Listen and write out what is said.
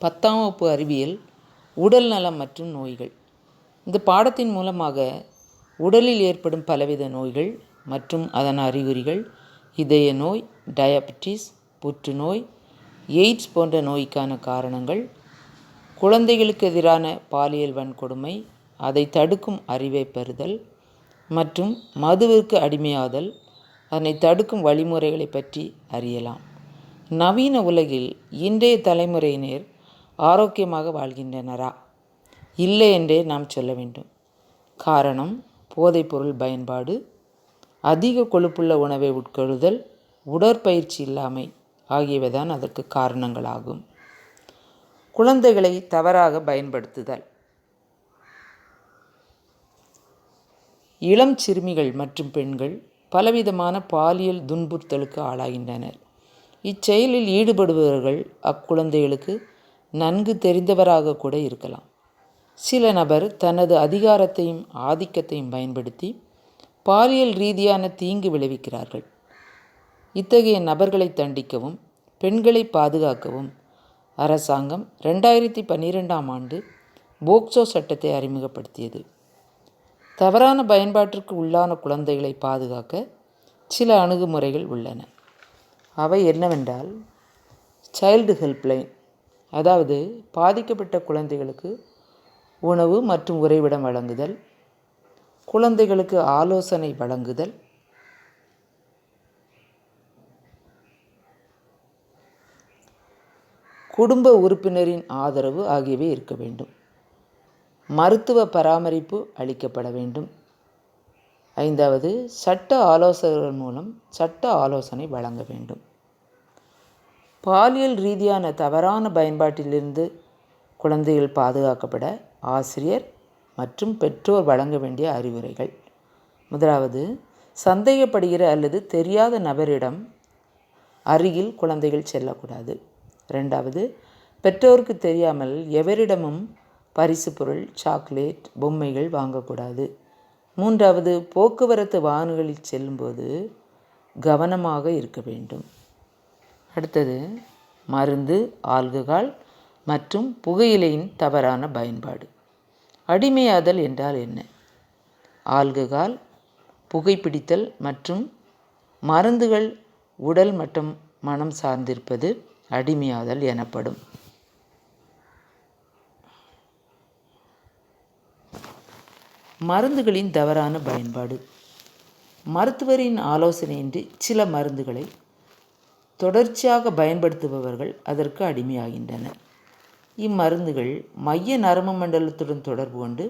10ஆம் வகுப்பு அறிவியல் உடல் நலம் மற்றும் நோய்கள். இந்த பாடத்தின் மூலமாக உடலில் ஏற்படும் பலவித நோய்கள் மற்றும் அதன் அறிகுறிகள், இதய நோய், டயபெட்டிஸ், புற்றுநோய், எய்ட்ஸ் போன்ற நோய்க்கான காரணங்கள், குழந்தைகளுக்கு எதிரான பாலியல் வன்கொடுமை, அதை தடுக்கும் அறிவை பெறுதல் மற்றும் மதுவிற்கு அடிமையாதல், அதனை தடுக்கும் வழிமுறைகளை பற்றி அறியலாம். நவீன உலகில் இன்றைய தலைமுறையினர் ஆரோக்கியமாக வாழ்கின்றனரா? இல்லை என்றே நாம் சொல்ல வேண்டும். காரணம், போதைப்பொருள் பயன்பாடு, அதிக கொழுப்புள்ள உணவை உட்கொள்ளுதல், உடற்பயிற்சி இல்லாமை ஆகியவைதான் அதற்கு காரணங்களாகும். குழந்தைகளை தவறாக பயன்படுத்துதல். இளம் சிறுமிகள் மற்றும் பெண்கள் பலவிதமான பாலியல் துன்புறுத்தலுக்கு ஆளாகின்றனர். இச்செயலில் ஈடுபடுபவர்கள் அக்குழந்தைகளுக்கு நன்கு தெரிந்தவராக கூட இருக்கலாம். சில நபர் தனது அதிகாரத்தையும் ஆதிக்கத்தையும் பயன்படுத்தி பாலியல் ரீதியான தீங்கு விளைவிக்கிறார்கள். இத்தகைய நபர்களை தண்டிக்கவும் பெண்களை பாதுகாக்கவும் அரசாங்கம் 2012ஆம் ஆண்டு போக்சோ சட்டத்தை அறிமுகப்படுத்தியது. தவறான பயன்பாட்டிற்கு உள்ளான குழந்தைகளை பாதுகாக்க சில அணுகுமுறைகள் உள்ளன. அவை என்னவென்றால், சைல்டு ஹெல்ப்லைன், அதாவது பாதிக்கப்பட்ட குழந்தைகளுக்கு உணவு மற்றும் உறைவிடம் வழங்குதல், குழந்தைகளுக்கு ஆலோசனை வழங்குதல், குடும்ப உறுப்பினரின் ஆதரவு ஆகியவை இருக்க வேண்டும். மருத்துவ பராமரிப்பு அளிக்கப்பட வேண்டும். 5வது, சட்ட ஆலோசகர்கள் மூலம் சட்ட ஆலோசனை வழங்க வேண்டும். பாலியல் ரீதியான தவறான பயன்பாட்டிலிருந்து குழந்தைகள் பாதுகாக்கப்பட ஆசிரியர் மற்றும் பெற்றோர் வழங்க வேண்டிய அறிவுரைகள். 1வது, சந்தேகப்படுகிற அல்லது தெரியாத நபரிடம் அருகில் குழந்தைகள் செல்லக்கூடாது. 2வது, பெற்றோருக்கு தெரியாமல் எவரிடமும் பரிசு பொருள், சாக்லேட், பொம்மைகள் வாங்கக்கூடாது. 3வது, போக்குவரத்து வாகனங்களில் செல்லும்போது கவனமாக இருக்க வேண்டும். அடுத்தது, மருந்து, ஆல்கஹால் மற்றும் புகையிலையின் தவறான பயன்பாடு. அடிமையாதல் என்றால் என்ன? ஆல்கஹால், புகைப்பிடித்தல் மற்றும் மருந்துகள் உடல் மற்றும் மனம் சார்ந்திருப்பது அடிமையாதல் எனப்படும். மருந்துகளின் தவறான பயன்பாடு. மருத்துவரின் ஆலோசனையின்றி சில மருந்துகளை தொடர்ச்சியாக பயன்படுத்துபவர்கள் அதற்கு அடிமையாகின்றனர். இம்மருந்துகள் மைய நரம்பு மண்டலத்துடன் தொடர்பு கொண்டு